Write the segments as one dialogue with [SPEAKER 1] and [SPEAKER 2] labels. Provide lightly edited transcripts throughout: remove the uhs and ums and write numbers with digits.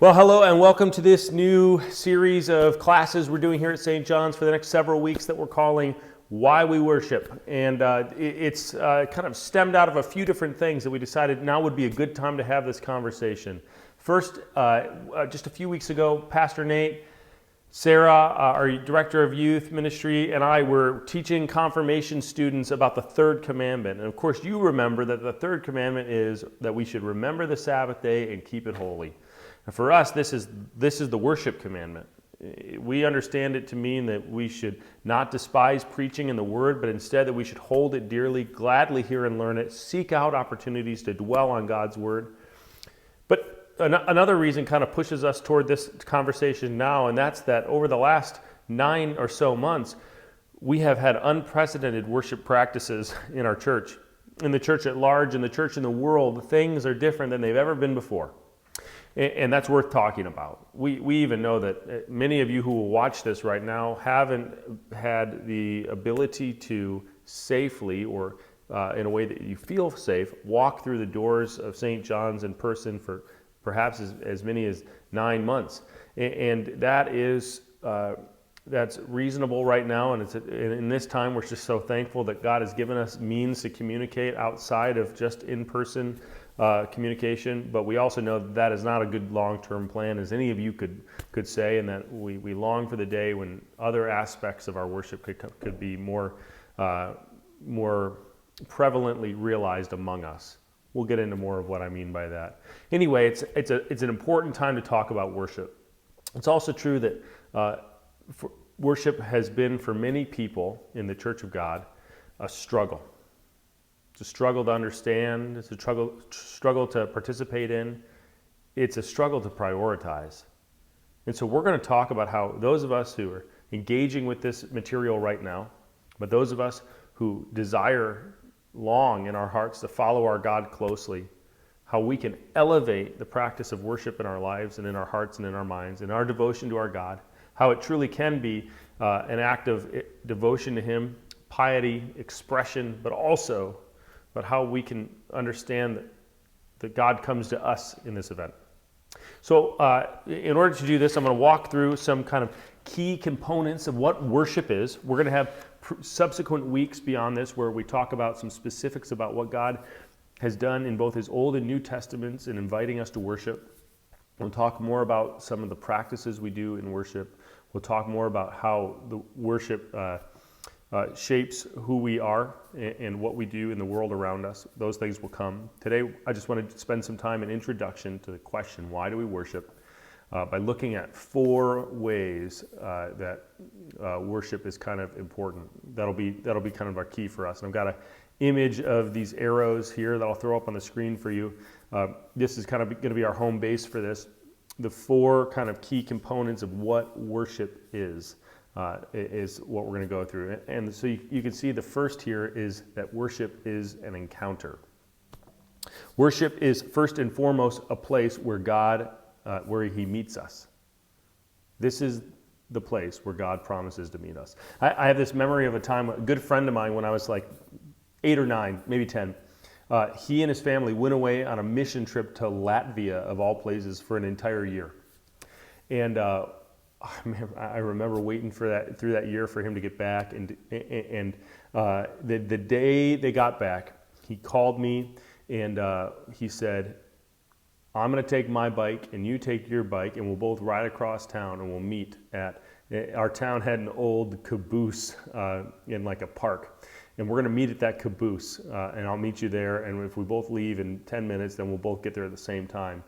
[SPEAKER 1] Well, hello and welcome to this new series of classes we're doing here at St. John's for the next several weeks that we're calling Why We Worship. And it's kind of stemmed out of a few different things that we decided now would be a good time to have this conversation. First, just a few weeks ago, Pastor Nate, Sarah, our Director of Youth Ministry, and I were teaching confirmation students about the third commandment. And of course, you remember that the third commandment is that we should remember the Sabbath day and keep it holy. And for us, this is the worship commandment. We understand it to mean that we should not despise preaching in the Word, but instead that we should hold it dearly, gladly hear and learn it, seek out opportunities to dwell on God's Word. But another reason kind of pushes us toward this conversation now, and that's that over the last 9 or so months, we have had unprecedented worship practices in our church, in the church at large, in the church in the world. Things are different than they've ever been before. And that's worth talking about. We even know that many of you who will watch this right now haven't had the ability to safely, or in a way that you feel safe, walk through the doors of St. John's in person for perhaps as many as 9 months. And that is that's reasonable right now. And in this time, we're just so thankful that God has given us means to communicate outside of just in-person communication, but we also know that is not a good long-term plan, as any of you could say, and that we long for the day when other aspects of our worship could be more prevalently realized among us. We'll get into more of what I mean by that. Anyway, it's an important time to talk about worship. It's also true that worship has been for many people in the Church of God a struggle. It's a struggle to understand. It's a struggle to participate in. It's a struggle to prioritize. And so we're going to talk about how those of us who are engaging with this material right now, but those of us who desire long in our hearts to follow our God closely, how we can elevate the practice of worship in our lives and in our hearts and in our minds, in our devotion to our God, how it truly can be an act of devotion to Him, piety, expression, but how we can understand that God comes to us in this event. So in order to do this, I'm going to walk through some kind of key components of what worship is. We're going to have subsequent weeks beyond this where we talk about some specifics about what God has done in both His Old and New Testaments in inviting us to worship. We'll talk more about some of the practices we do in worship. We'll talk more about how the worship shapes who we are and what we do in the world around us. Those things will come. Today, I just want to spend some time in introduction to the question, why do we worship? By looking at 4 ways that worship is kind of important. That'll be kind of our key for us. And I've got an image of these arrows here that I'll throw up on the screen for you. This is kind of going to be our home base for this. The 4 kind of key components of what worship is what we're going to go through. And so you can see the first here is that worship is an encounter. Worship is first and foremost a place where where He meets us. This is the place where God promises to meet us. I have this memory of a time, a good friend of mine when I was like 8 or 9, maybe 10, he and his family went away on a mission trip to Latvia, of all places, for an entire year. And I remember waiting through that year for him to get back, and the day they got back, he called me and he said, "I'm going to take my bike and you take your bike, and we'll both ride across town and we'll meet at." Our town had an old caboose in like a park, and we're going to meet at that caboose, and I'll meet you there. And if we both leave in 10 minutes, then we'll both get there at the same time.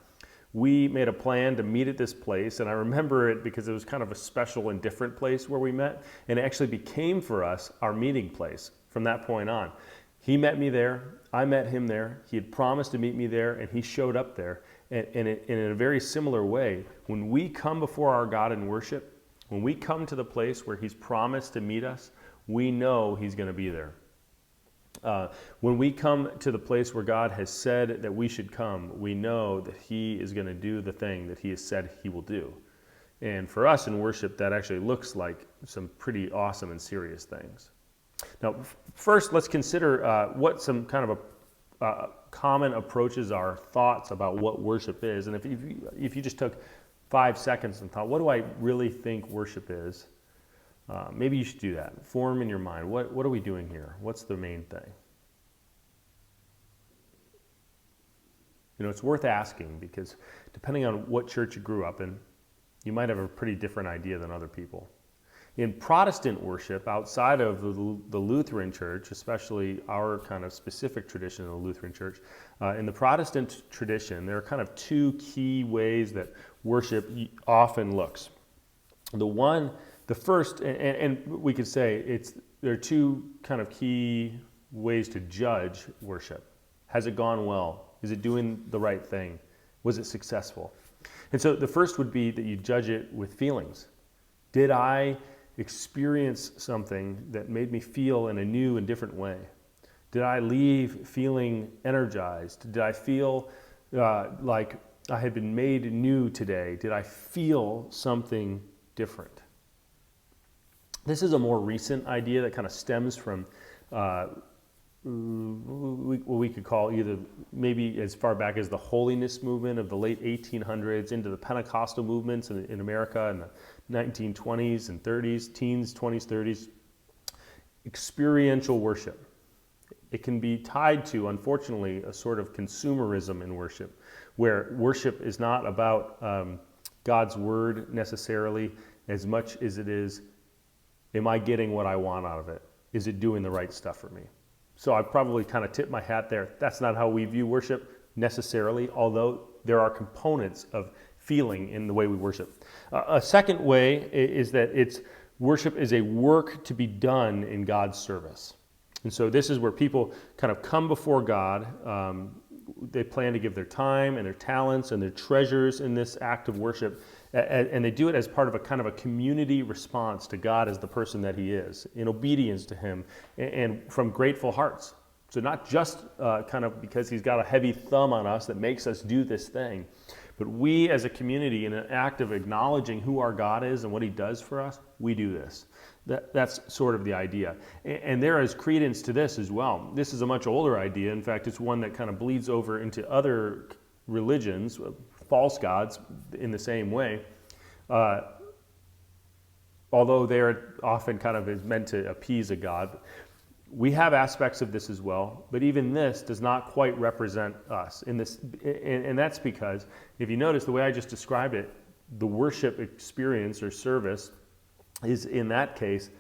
[SPEAKER 1] We made a plan to meet at this place, and I remember it because it was kind of a special and different place where we met, and it actually became for us our meeting place from that point on. He met me there, I met him there, he had promised to meet me there, and he showed up there. And in a very similar way, when we come before our God in worship, when we come to the place where He's promised to meet us, we know He's going to be there. When we come to the place where God has said that we should come, we know that He is going to do the thing that He has said He will do. And for us in worship, that actually looks like some pretty awesome and serious things. Now, first, let's consider what some kind of common approaches our thoughts about what worship is. And if you just took 5 seconds and thought, what do I really think worship is? Maybe you should do that. Form in your mind. What are we doing here? What's the main thing? It's worth asking, because depending on what church you grew up in, you might have a pretty different idea than other people. In Protestant worship, outside of the Lutheran Church, especially our kind of specific tradition of the Lutheran Church, in the Protestant tradition, there are kind of 2 key ways that worship often looks. The first, and we could say there are 2 kind of key ways to judge worship. Has it gone well? Is it doing the right thing? Was it successful? And so the first would be that you judge it with feelings. Did I experience something that made me feel in a new and different way? Did I leave feeling energized? Did I feel like I had been made new today? Did I feel something different? This is a more recent idea that kind of stems from what we could call either maybe as far back as the Holiness movement of the late 1800s into the Pentecostal movements in America in the 1920s and 30s, teens, 20s, 30s. Experiential worship. It can be tied to, unfortunately, a sort of consumerism in worship, where worship is not about God's word necessarily as much as it is, am I getting what I want out of it? Is it doing the right stuff for me? So I probably kind of tip my hat there. That's not how we view worship necessarily, although there are components of feeling in the way we worship. A second way is that worship is a work to be done in God's service. And so this is where people kind of come before God. They plan to give their time and their talents and their treasures in this act of worship. And they do it as part of a kind of a community response to God as the person that he is, in obedience to him, and from grateful hearts. So not just kind of because he's got a heavy thumb on us that makes us do this thing, but we as a community, in an act of acknowledging who our God is and what he does for us, we do this. That's sort of the idea. And there is credence to this as well. This is a much older idea. In fact, it's one that kind of bleeds over into other religions, false gods in the same way, although they're often kind of is meant to appease a god. We have aspects of this as well, but even this does not quite represent us in this, and that's because if you notice the way I just described it, the worship experience or service is in that case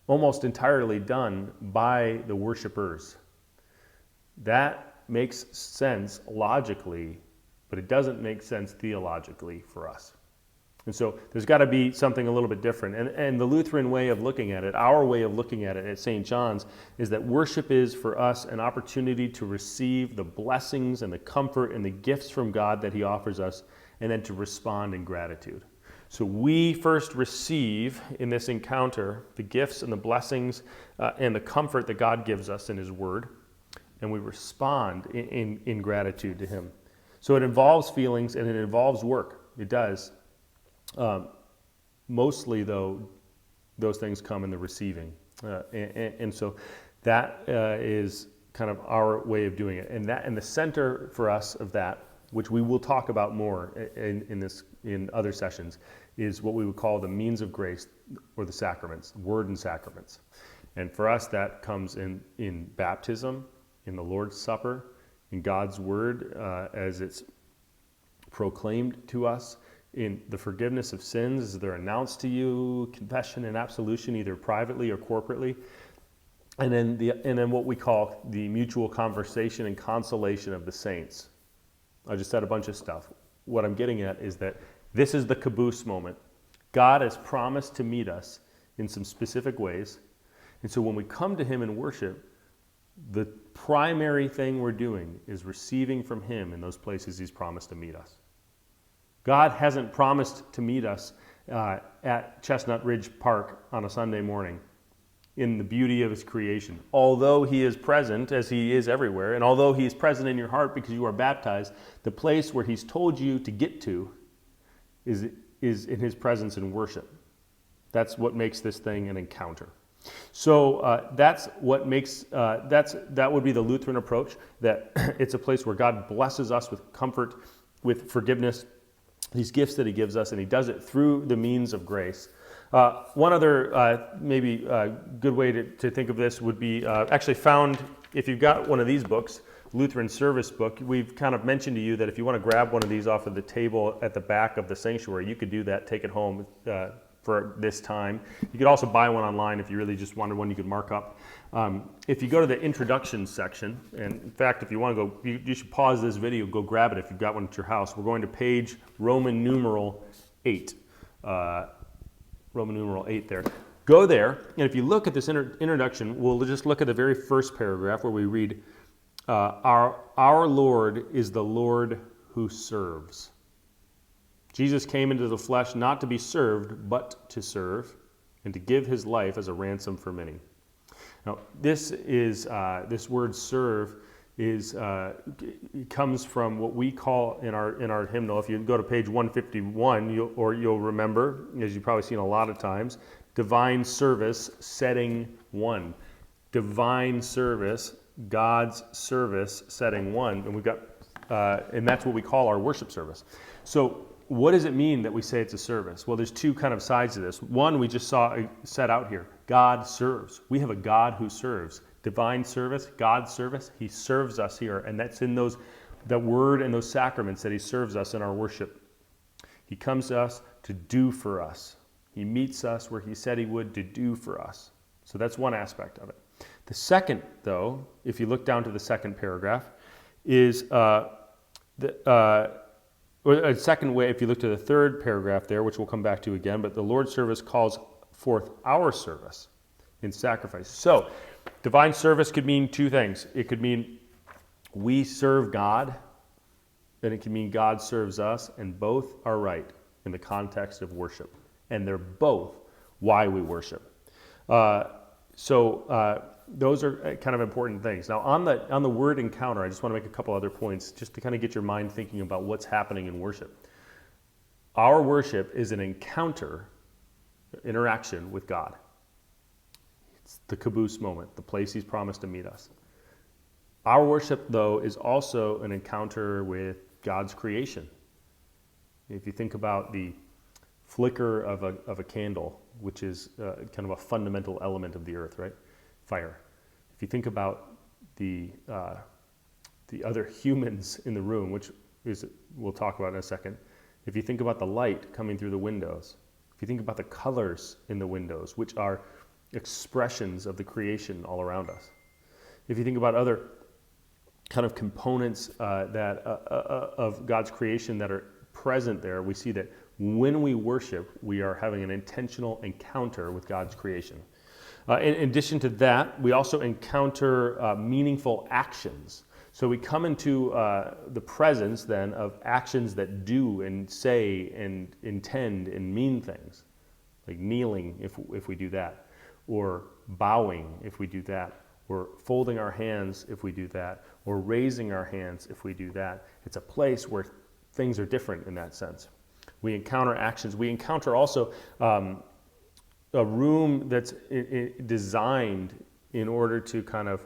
[SPEAKER 1] almost entirely done by the worshipers. That makes sense logically, but it doesn't make sense theologically for us. And so there's got to be something a little bit different. And the Lutheran way of looking at it, our way of looking at it at St. John's, is that worship is for us an opportunity to receive the blessings and the comfort and the gifts from God that he offers us, and then to respond in gratitude. So we first receive in this encounter the gifts and the blessings and the comfort that God gives us in his word, and we respond in gratitude to him. So it involves feelings and it involves work. It does. Mostly, though, those things come in the receiving. And so that is kind of our way of doing it. And the center for us of that, which we will talk about more in other sessions, is what we would call the means of grace, or the sacraments, word and sacraments. And for us, that comes in baptism, in the Lord's Supper, in God's word as it's proclaimed to us, in the forgiveness of sins as they're announced to you, confession and absolution, either privately or corporately, and then what we call the mutual conversation and consolation of the saints. I just said a bunch of stuff. What I'm getting at is that this is the caboose moment. God has promised to meet us in some specific ways, and so when we come to him in worship, the primary thing we're doing is receiving from him in those places he's promised to meet us. God hasn't promised to meet us at Chestnut Ridge Park on a Sunday morning in the beauty of his creation. Although he is present, as he is everywhere, and although he is present in your heart because you are baptized, the place where he's told you to get to is in his presence in worship. That's what makes this thing an encounter. So that's what makes, that would be the Lutheran approach, that it's a place where God blesses us with comfort, with forgiveness, these gifts that he gives us, and he does it through the means of grace. One other maybe good way to think of this would be actually found, if you've got one of these books, Lutheran Service Book, we've kind of mentioned to you that if you want to grab one of these off of the table at the back of the sanctuary, you could do that, take it home for this time. You could also buy one online if you really just wanted one you could mark up. If you go to the introduction section, and in fact, if you want to go, you should pause this video, go grab it if you've got one at your house. We're going to page Roman numeral 8. Roman numeral 8 there. Go there, and if you look at this introduction, we'll just look at the very first paragraph where we read, our Lord is the Lord who serves. Jesus came into the flesh not to be served, but to serve, and to give his life as a ransom for many. Now, this word "serve" comes from what we call in our hymnal. If you go to page 151, you'll remember, as you've probably seen a lot of times, divine service, setting one. Divine service, God's service, setting one, and we've got, and that's what we call our worship service. So, what does it mean that we say it's a service? Well, there's two kind of sides to this. One, we just saw set out here. God serves. We have a God who serves. Divine service, God's service. He serves us here, and that's in that word and those sacraments that he serves us in our worship. He comes to us to do for us. He meets us where he said he would to do for us. So that's one aspect of it. The second, though, if you look down to the second paragraph, is a second way, if you look to the third paragraph there, which we'll come back to again, but the Lord's service calls forth our service in sacrifice. So, divine service could mean two things. It could mean we serve God, and it can mean God serves us, and both are right in the context of worship. And they're both why we worship. Those are kind of important things. Now, on the word encounter, I just want to make a couple other points just to kind of get your mind thinking about what's happening in worship. Our worship is an interaction with God. It's the caboose moment, the place he's promised to meet us. Our worship, though, is also an encounter with God's creation. If you think about the flicker of a candle, which is kind of a fundamental element of the earth, right? Fire. If you think about the other humans in the room, which we'll talk about in a second. If you think about the light coming through the windows, if you think about the colors in the windows, which are expressions of the creation all around us. If you think about other kind of components of God's creation that are present there, we see that when we worship, we are having an intentional encounter with God's creation. In addition to that, we also encounter meaningful actions. So we come into the presence then of actions that do and say and intend and mean things, like kneeling if we do that, or bowing if we do that, or folding our hands if we do that, or raising our hands if we do that. It's a place where things are different in that sense. We encounter actions. We encounter also a room that's designed in order to kind of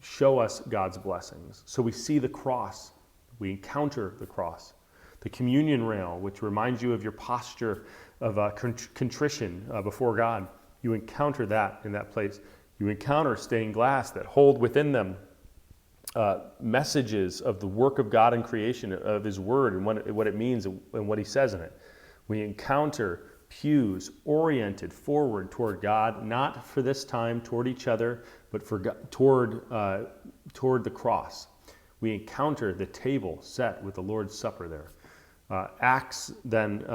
[SPEAKER 1] show us God's blessings. So we see the cross. We encounter the cross. The communion rail, which reminds you of your posture of contrition before God. You encounter that in that place. You encounter stained glass that hold within them messages of the work of God in creation, of his word and what it means and what he says in it. We encounter pews oriented forward toward God, not for this time toward each other, but for God, toward the cross. We encounter the table set with the Lord's Supper there. Acts then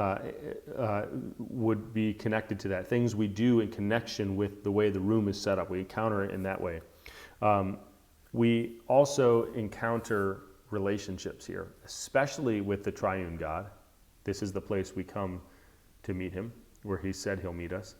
[SPEAKER 1] would be connected to that. Things we do in connection with the way the room is set up. We encounter it in that way. We also encounter relationships here, especially with the triune God. This is the place we come to meet him, where he said he'll meet us.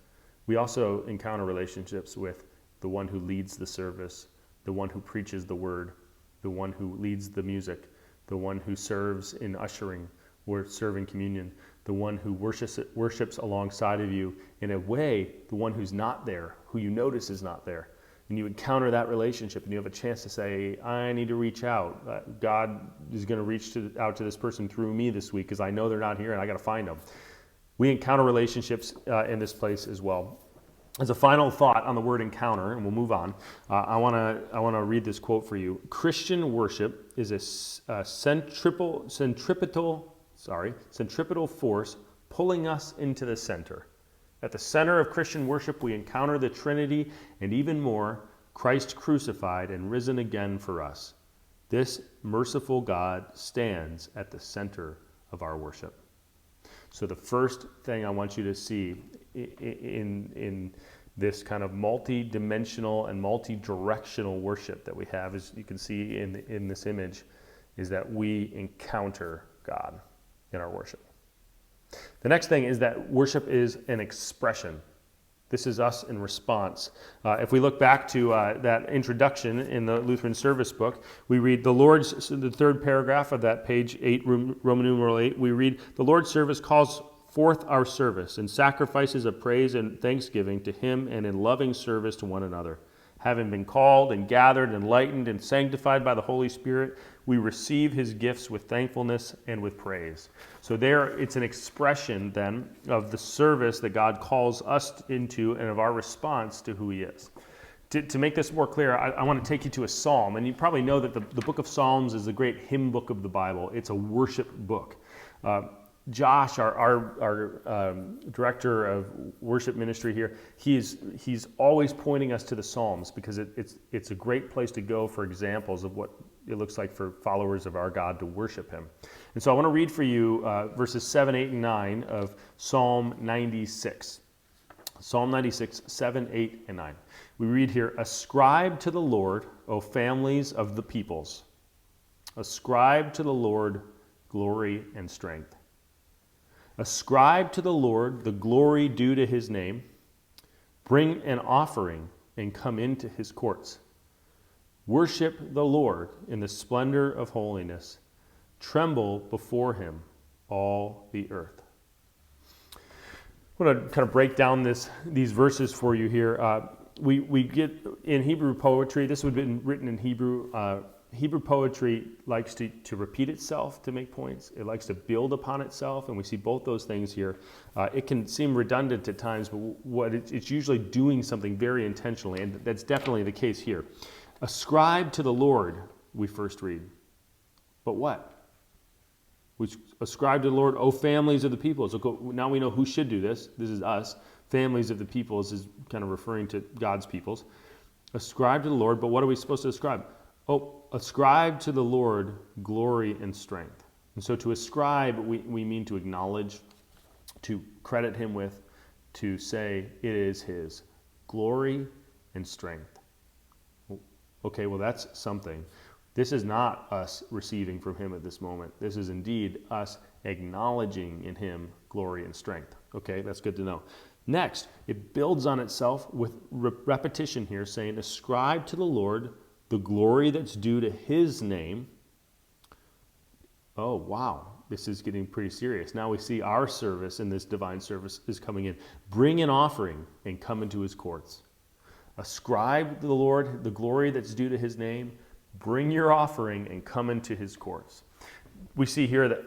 [SPEAKER 1] We also encounter relationships with the one who leads the service, the one who preaches the word, the one who leads the music, the one who serves in ushering or serving communion, the one who worships alongside of you. In a way, the one who's not there, who you notice is not there. And you encounter that relationship and you have a chance to say, I need to reach out. God is going to reach out to this person through me this week because I know they're not here and I got to find them. We encounter relationships in this place as well. As a final thought on the word encounter, and we'll move on, I want to read this quote for you. Christian worship is a centripetal force pulling us into the center. At the center of Christian worship, we encounter the Trinity and even more, Christ crucified and risen again for us. This merciful God stands at the center of our worship. So the first thing I want you to see in this kind of multi-dimensional and multi-directional worship that we have, as you can see in this image, is that we encounter God in our worship. The next thing is that worship is an expression. This is us in response. If we look back to that introduction in the Lutheran service book, we read the third paragraph of that page 8, Roman numeral 8, we read, the Lord's service calls forth our service in sacrifices of praise and thanksgiving to Him and in loving service to one another. Having been called and gathered, enlightened and sanctified by the Holy Spirit, we receive His gifts with thankfulness and with praise. So there, it's an expression then of the service that God calls us into and of our response to who He is. To make this more clear, I want to take you to a psalm. And you probably know that the book of Psalms is the great hymn book of the Bible. It's a worship book. Josh, our director of worship ministry here, he's always pointing us to the Psalms because it's a great place to go for examples of what it looks like for followers of our God to worship Him. And so I want to read for you verses 7, 8, and 9 of Psalm 96. Psalm 96, 7, 8, and 9. We read here, ascribe to the Lord, O families of the peoples. Ascribe to the Lord glory and strength. Ascribe to the Lord the glory due to His name. Bring an offering and come into His courts. Worship the Lord in the splendor of holiness. Tremble before Him, all the earth. I want to kind of break down these verses for you here. We get in Hebrew poetry, this would have been written in Hebrew. Hebrew poetry likes to repeat itself to make points. It likes to build upon itself, and we see both those things here. It can seem redundant at times, but it's usually doing something very intentionally, and that's definitely the case here. Ascribe to the Lord, we first read. But what? We ascribe to the Lord, O families of the peoples. So now we know who should do this. This is us. Families of the peoples is kind of referring to God's peoples. Ascribe to the Lord, but what are we supposed to ascribe? Ascribe to the Lord glory and strength. And so to ascribe, we mean to acknowledge, to credit Him with, to say it is His glory and strength. Okay, well that's something. This is not us receiving from Him at this moment. This is indeed us acknowledging in Him glory and strength. Okay, that's good to know. Next, it builds on itself with repetition here, saying, ascribe to the Lord the glory that's due to His name. Oh, wow. This is getting pretty serious. Now we see our service in this divine service is coming in. Bring an offering and come into His courts. Ascribe to the Lord the glory that's due to His name. Bring your offering and come into His courts. We see here that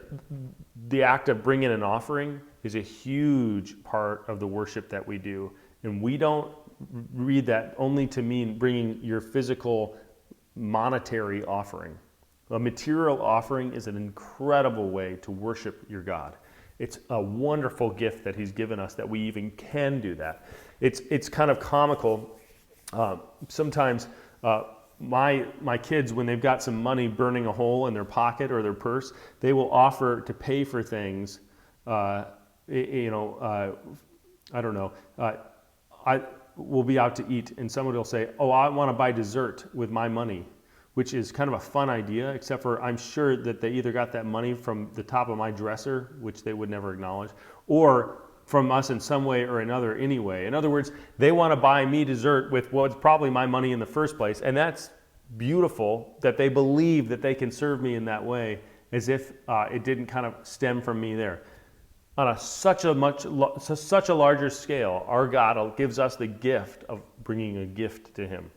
[SPEAKER 1] the act of bringing an offering is a huge part of the worship that we do. And we don't read that only to mean bringing your physical monetary offering. A material offering is an incredible way to worship your God. It's a wonderful gift that He's given us that we even can do that. It's kind of comical. Sometimes my kids, when they've got some money burning a hole in their pocket or their purse, they will offer to pay for things. I don't know. I will be out to eat, and someone will say, "Oh, I want to buy dessert with my money," which is kind of a fun idea. Except for I'm sure that they either got that money from the top of my dresser, which they would never acknowledge, or from us in some way or another anyway. In other words, they want to buy me dessert with what's probably my money in the first place. And that's beautiful that they believe that they can serve me in that way as if it didn't kind of stem from me there. on such a larger scale, our God gives us the gift of bringing a gift to him.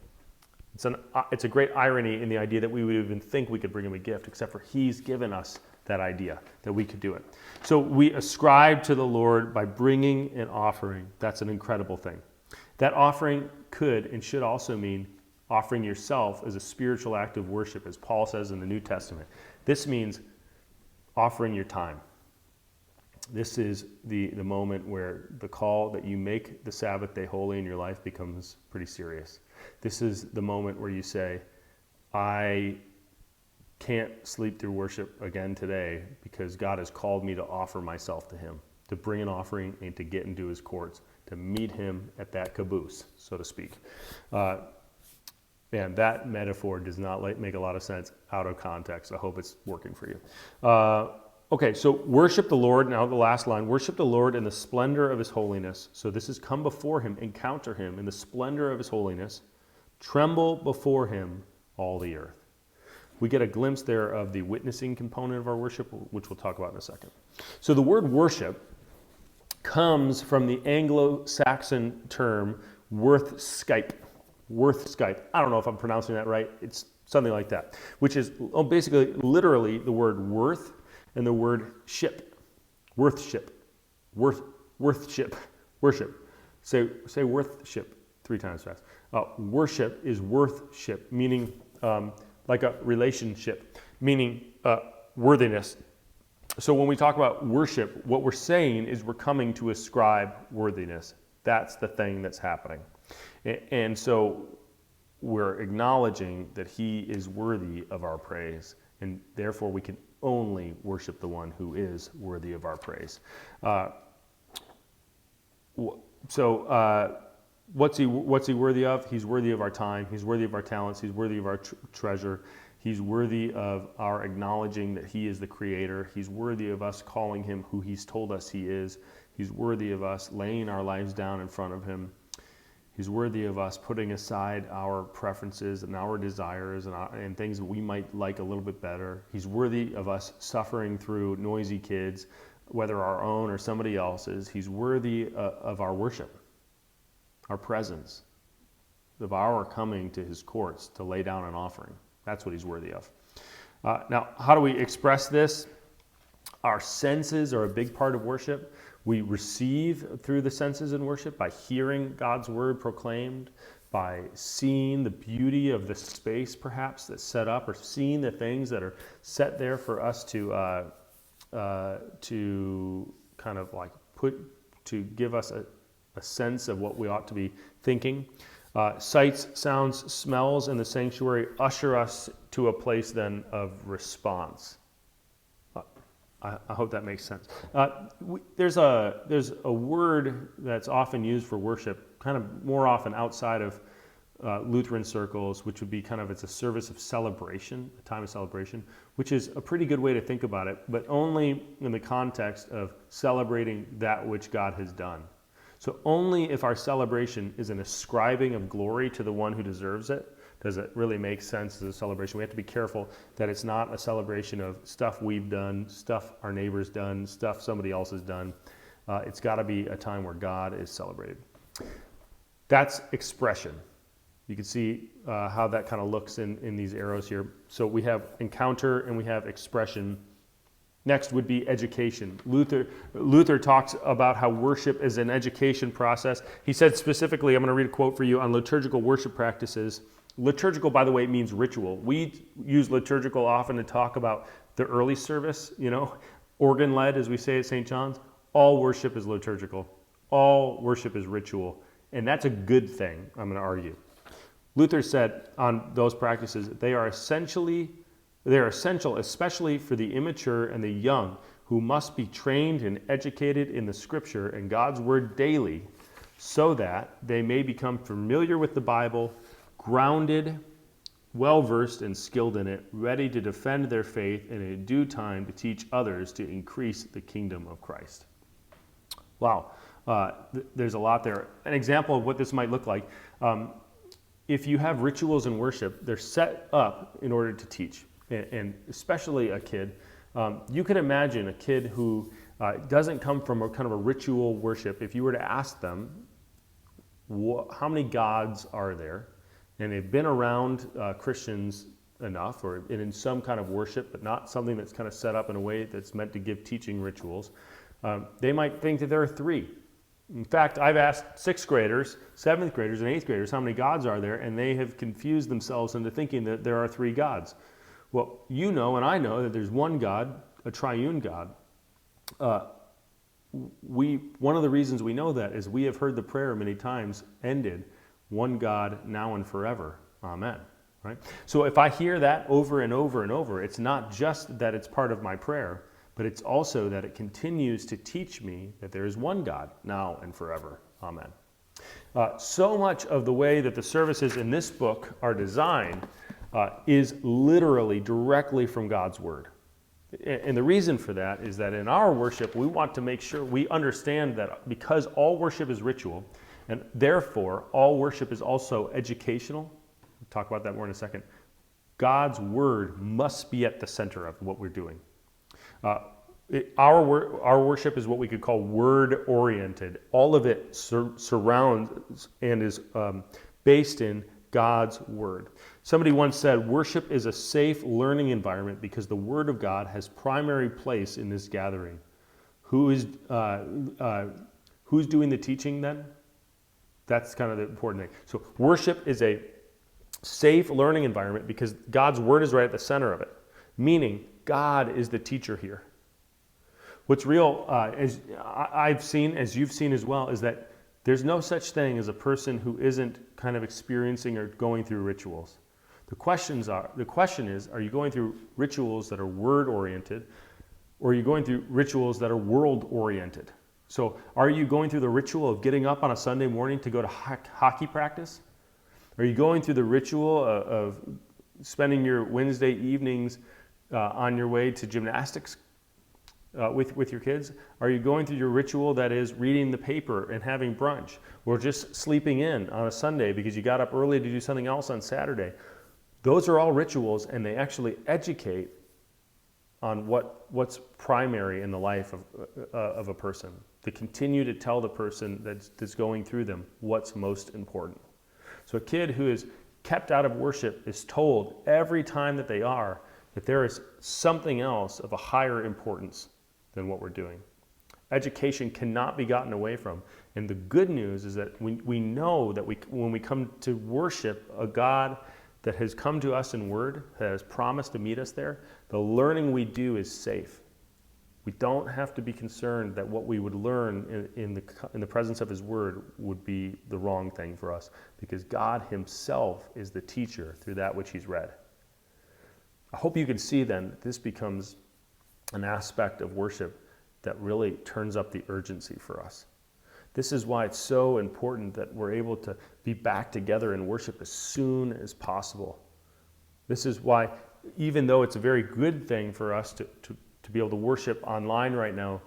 [SPEAKER 1] It's a great irony in the idea that we would even think we could bring him a gift, except for he's given us that idea that we could do it. So we ascribe to the Lord by bringing an offering. That's an incredible thing. That offering could and should also mean offering yourself as a spiritual act of worship, as Paul says in the New Testament. This means offering your time. This is the moment where the call that you make the Sabbath day holy in your life becomes pretty serious. This is the moment where you say, I can't sleep through worship again today because God has called me to offer myself to him, to bring an offering and to get into his courts, to meet him at that caboose, so to speak. Man, that metaphor does not make a lot of sense out of context. I hope it's working for you. Okay, so worship the Lord, now the last line, worship the Lord in the splendor of his holiness. So this is come before him, encounter him in the splendor of his holiness, tremble before him all the earth. We get a glimpse there of the witnessing component of our worship, which we'll talk about in a second. So the word worship comes from the Anglo-Saxon term worthskype. Worthskype. I don't know if I'm pronouncing that right. It's something like that, which is basically literally the word worth and the word ship. Worthship. Worthship. Worship. Say worthship 3 times fast. Worship is worthship, meaning like a relationship, meaning worthiness. So when we talk about worship, what we're saying is we're coming to ascribe worthiness. That's the thing that's happening. And so we're acknowledging that he is worthy of our praise, and therefore we can only worship the one who is worthy of our praise. What's he worthy of? He's worthy of our time. He's worthy of our talents. He's worthy of our treasure. He's worthy of our acknowledging that he is the creator. He's worthy of us calling him who he's told us he is. He's worthy of us laying our lives down in front of him. He's worthy of us putting aside our preferences and our desires and things that we might like a little bit better. He's worthy of us suffering through noisy kids, whether our own or somebody else's. He's worthy of our worship, our presence, of our coming to his courts to lay down an offering. That's what he's worthy of. Now, how do we express this? Our senses are a big part of worship. We receive through the senses in worship by hearing God's word proclaimed, by seeing the beauty of the space perhaps that's set up, or seeing the things that are set there for us to kind of like to give us a sense of what we ought to be thinking. Sights, sounds, smells in the sanctuary usher us to a place then of response. I hope that makes sense. There's a word that's often used for worship, kind of more often outside of Lutheran circles, which would be it's a service of celebration, a time of celebration, which is a pretty good way to think about it, but only in the context of celebrating that which God has done. So only if our celebration is an ascribing of glory to the one who deserves it, does it really make sense as a celebration. We have to be careful that it's not a celebration of stuff we've done, stuff our neighbor's done, stuff somebody else has done. It's got to be a time where God is celebrated. That's expression. You can see how that kind of looks in these arrows here. So we have encounter and we have expression. Next would be education. Luther talks about how worship is an education process. He said specifically, I'm going to read a quote for you on liturgical worship practices. Liturgical, by the way, means ritual. We use liturgical often to talk about the early service, organ-led, as we say at St. John's. All worship is liturgical. All worship is ritual. And that's a good thing, I'm going to argue. Luther said on those practices, they are essential, especially for the immature and the young, who must be trained and educated in the Scripture and God's Word daily, so that they may become familiar with the Bible, grounded, well-versed and skilled in it, ready to defend their faith and in due time to teach others to increase the kingdom of Christ. Wow, there's a lot there. An example of what this might look like, if you have rituals in worship, they're set up in order to teach, and especially a kid. You can imagine a kid who It doesn't come from a kind of a ritual worship. If you were to ask them, how many gods are there? And they've been around Christians enough, or in some kind of worship, but not something that's kind of set up in a way that's meant to give teaching rituals, they might think that there are 3. In fact, I've asked 6th graders, 7th graders, and 8th graders how many gods are there, and they have confused themselves into thinking that there are 3 gods. Well, you know and I know that there's one God, a triune God. One of the reasons we know that is we have heard the prayer many times ended, one God, now and forever. Amen. Right? So if I hear that over and over and over, it's not just that it's part of my prayer, but it's also that it continues to teach me that there is one God, now and forever. Amen. So much of the way that the services in this book are designed is literally directly from God's Word. And the reason for that is that in our worship, we want to make sure we understand that because all worship is ritual, and therefore all worship is also educational, we'll talk about that more in a second, God's Word must be at the center of what we're doing. Our worship is what we could call word-oriented. All of it surrounds and is based in God's Word. Somebody once said, worship is a safe learning environment because the Word of God has primary place in this gathering. Who's doing the teaching then? That's kind of the important thing. So worship is a safe learning environment because God's Word is right at the center of it, meaning God is the teacher here. What's real, as I've seen, as you've seen as well, is that there's no such thing as a person who isn't kind of experiencing or going through rituals. The question is, are you going through rituals that are word-oriented, or are you going through rituals that are world-oriented? So are you going through the ritual of getting up on a Sunday morning to go to hockey practice? Are you going through the ritual of spending your Wednesday evenings on your way to gymnastics with your kids? Are you going through your ritual that is reading the paper and having brunch, or just sleeping in on a Sunday because you got up early to do something else on Saturday? Those are all rituals, and they actually educate on what's primary in the life of a person. They continue to tell the person that's going through them what's most important. So a kid who is kept out of worship is told every time that they are that there is something else of a higher importance than what we're doing. Education cannot be gotten away from. And the good news is that we know that when we come to worship a God that has come to us in word, that has promised to meet us there, the learning we do is safe. We don't have to be concerned that what we would learn in the presence of His Word would be the wrong thing for us, because God Himself is the teacher through that which He's read. I hope you can see then that this becomes an aspect of worship that really turns up the urgency for us. This is why it's so important that we're able to be back together in worship as soon as possible. This is why, even though it's a very good thing for us to be able to worship online right now,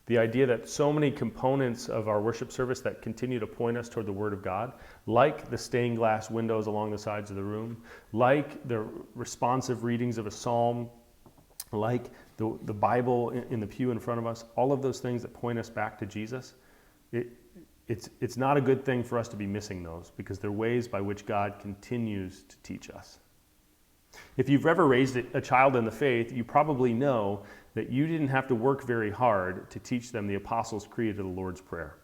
[SPEAKER 1] the idea that so many components of our worship service that continue to point us toward the Word of God, like the stained glass windows along the sides of the room, like the responsive readings of a psalm, like the Bible in the pew in front of us, all of those things that point us back to Jesus, it's not a good thing for us to be missing those, because they're ways by which God continues to teach us. If you've ever raised a child in the faith, you probably know that you didn't have to work very hard to teach them the Apostles' Creed or the Lord's Prayer.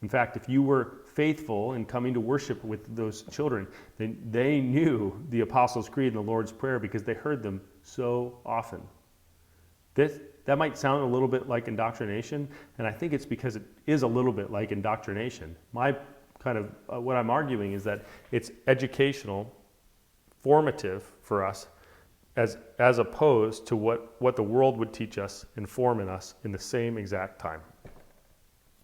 [SPEAKER 1] In fact, if you were faithful in coming to worship with those children, then they knew the Apostles' Creed and the Lord's Prayer because they heard them so often. That might sound a little bit like indoctrination, and I think it's because it is a little bit like indoctrination. My kind of what I'm arguing is that it's educational, formative for us, as opposed to what the world would teach us and form in us in the same exact time.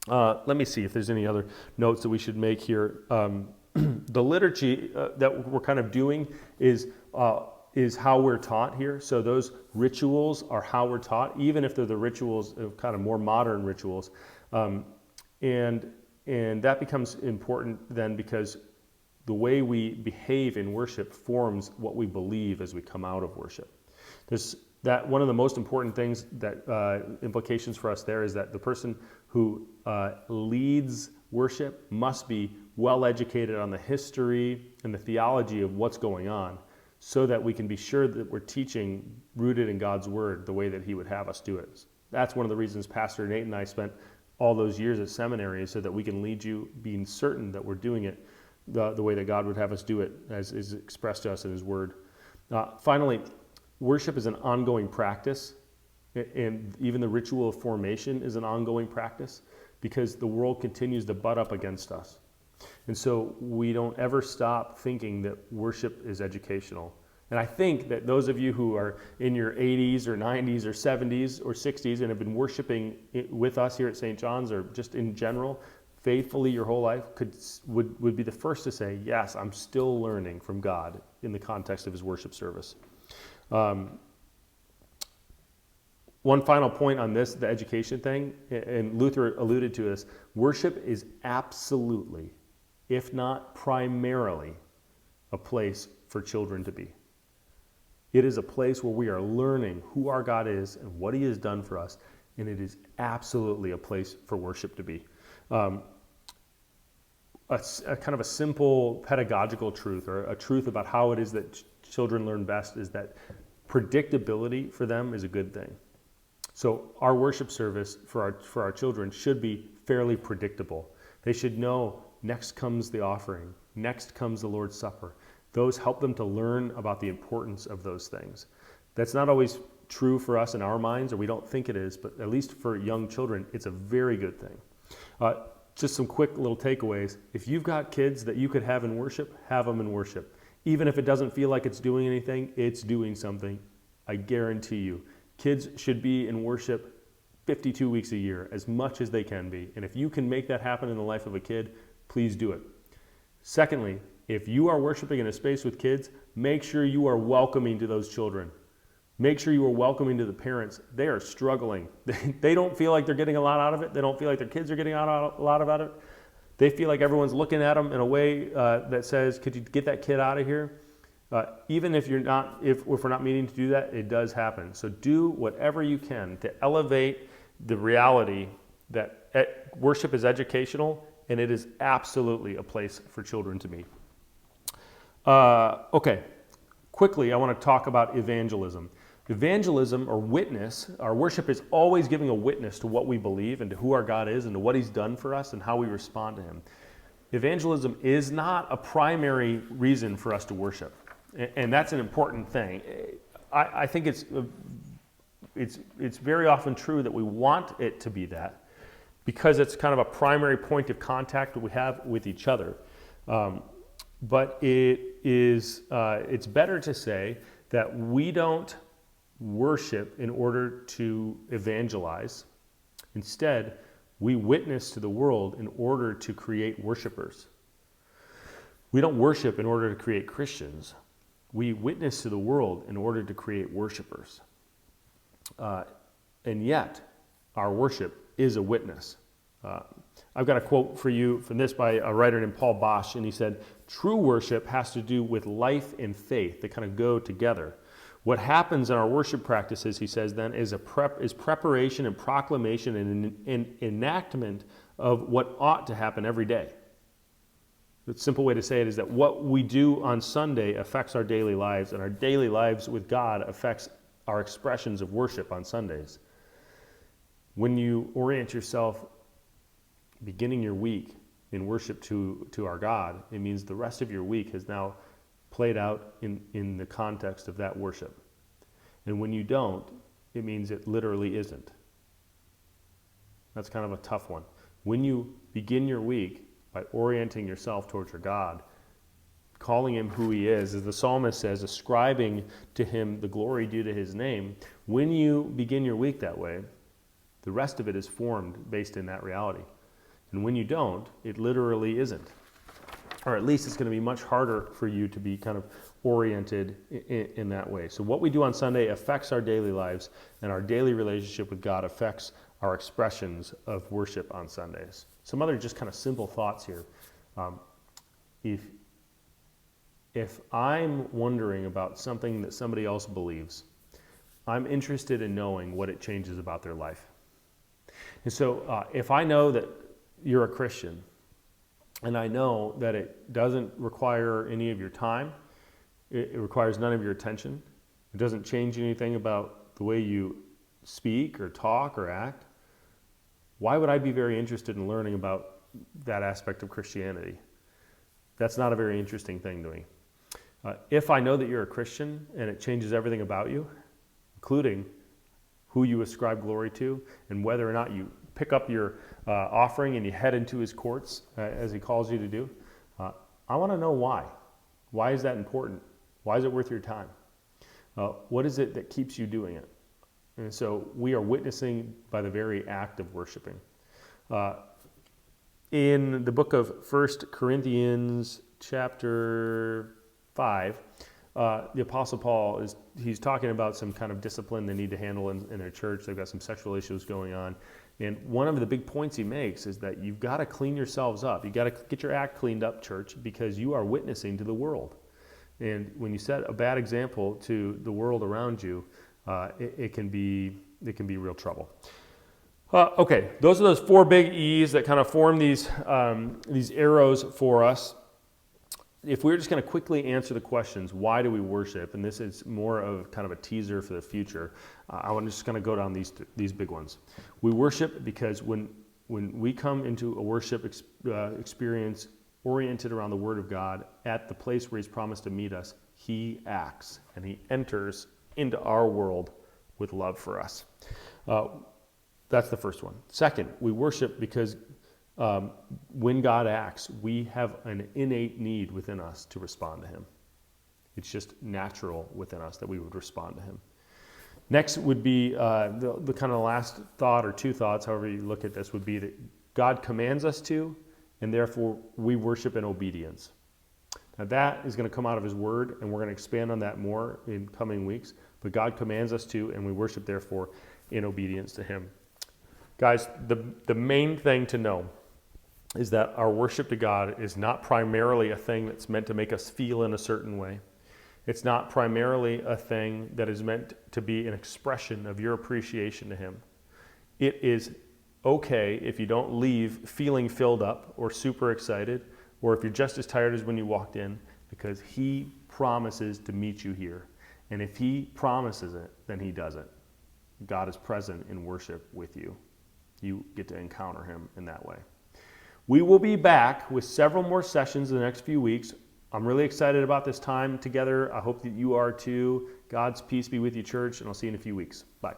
[SPEAKER 1] Let me see if there's any other notes that we should make here. The liturgy that we're kind of doing is how we're taught here. So those rituals are how we're taught, even if they're the rituals of kind of more modern rituals. And that becomes important then, because the way we behave in worship forms what we believe as we come out of worship. There's that one of the most important things that implications for us there is that the person who leads worship must be well educated on the history and the theology of what's going on, so that we can be sure that we're teaching rooted in God's word the way that he would have us do it. That's one of the reasons Pastor Nate and I spent all those years at seminary, so that we can lead you being certain that we're doing it the way that God would have us do it, as is expressed to us in his word. Finally, worship is an ongoing practice, and even the ritual of formation is an ongoing practice, because the world continues to butt up against us. And so we don't ever stop thinking that worship is educational. And I think that those of you who are in your 80s or 90s or 70s or 60s and have been worshiping with us here at St. John's, or just in general, faithfully your whole life, would be the first to say, yes, I'm still learning from God in the context of his worship service. One final point on this, the education thing, and Luther alluded to this, worship is absolutely, if not primarily, a place for children to be. It is a place where we are learning who our God is and what he has done for us, and it is absolutely a place for worship to be. A kind of a simple pedagogical truth, or a truth about how it is that children learn best, is that predictability for them is a good thing. So our worship service for our children should be fairly predictable. They should know next comes the offering, next comes the Lord's Supper. Those help them to learn about the importance of those things. That's not always true for us in our minds, or we don't think it is, but at least for young children, it's a very good thing. Just some quick little takeaways. If you've got kids that you could have in worship, have them in worship. Even if it doesn't feel like it's doing anything, it's doing something. I guarantee you. Kids should be in worship 52 weeks a year, as much as they can be. And if you can make that happen in the life of a kid, please do it. Secondly, if you are worshiping in a space with kids, make sure you are welcoming to those children. Make sure you are welcoming to the parents. They are struggling. They don't feel like they're getting a lot out of it. They don't feel like their kids are getting a lot out of it. They feel like everyone's looking at them in a way that says, could you get that kid out of here? Even if we're not meaning to do that, it does happen. So do whatever you can to elevate the reality that worship is educational, and it is absolutely a place for children to be. Okay, quickly, I want to talk about evangelism. Evangelism, or witness, our worship is always giving a witness to what we believe and to who our God is and to what he's done for us and how we respond to him. Evangelism is not a primary reason for us to worship. And that's an important thing. I think it's very often true that we want it to be that, because it's kind of a primary point of contact that we have with each other. But it's better to say that we don't worship in order to evangelize. Instead, we witness to the world in order to create worshipers. We don't worship in order to create Christians. We witness to the world in order to create worshipers. And yet, our worship is a witness. I've got a quote for you from this by a writer named Paul Bosch, and he said, "True worship has to do with life and faith. They kind of go together. What happens in our worship practices," he says then, is preparation and proclamation and enactment of what ought to happen every day. The simple way to say it is that what we do on Sunday affects our daily lives, and our daily lives with God affects our expressions of worship on Sundays. When you orient yourself beginning your week in worship to our God, it means the rest of your week has now played out in the context of that worship. And when you don't, it means it literally isn't. That's kind of a tough one. When you begin your week by orienting yourself towards your God, calling him who he is, as the psalmist says, ascribing to him the glory due to his name, when you begin your week that way, the rest of it is formed based in that reality. And when you don't, it literally isn't. Or at least it's going to be much harder for you to be kind of oriented in that way. So what we do on Sunday affects our daily lives, and our daily relationship with God affects our expressions of worship on Sundays. Some other just kind of simple thoughts here. If I'm wondering about something that somebody else believes, I'm interested in knowing what it changes about their life. And so if I know that you're a Christian, and I know that it doesn't require any of your time, it requires none of your attention, it doesn't change anything about the way you speak or talk or act, why would I be very interested in learning about that aspect of Christianity? That's not a very interesting thing to me. If I know that you're a Christian and it changes everything about you, including who you ascribe glory to and whether or not you pick up your offering and you head into his courts as he calls you to do, I want to know why. Why is that important? Why is it worth your time? What is it that keeps you doing it? And so we are witnessing by the very act of worshiping. In the book of 1 Corinthians chapter 5, the Apostle Paul, he's talking about some kind of discipline they need to handle in their church. They've got some sexual issues going on. And one of the big points he makes is that you've got to clean yourselves up. You've got to get your act cleaned up, church, because you are witnessing to the world. And when you set a bad example to the world around you, it can be real trouble. Okay, those are those 4 big E's that kind of form these arrows for us. If we were just going to quickly answer the questions, why do we worship? And this is more of kind of a teaser for the future. I want to just kind of go down these big ones. We worship because when we come into a worship experience oriented around the Word of God at the place where He's promised to meet us, He acts and He enters into our world with love for us. That's the first one. Second, we worship because when God acts, we have an innate need within us to respond to Him. It's just natural within us that we would respond to Him. Next would be the kind of last thought or 2 thoughts, however you look at this, would be that God commands us to, and therefore we worship in obedience. Now that is going to come out of His Word, and we're going to expand on that more in coming weeks. But God commands us to, and we worship therefore in obedience to Him. Guys, the main thing to know is that our worship to God is not primarily a thing that's meant to make us feel in a certain way. It's not primarily a thing that is meant to be an expression of your appreciation to Him. It is okay if you don't leave feeling filled up or super excited, or if you're just as tired as when you walked in, because He promises to meet you here. And if He promises it, then He does it. God is present in worship with you. You get to encounter Him in that way. We will be back with several more sessions in the next few weeks. I'm really excited about this time together. I hope that you are too. God's peace be with you, church, and I'll see you in a few weeks. Bye.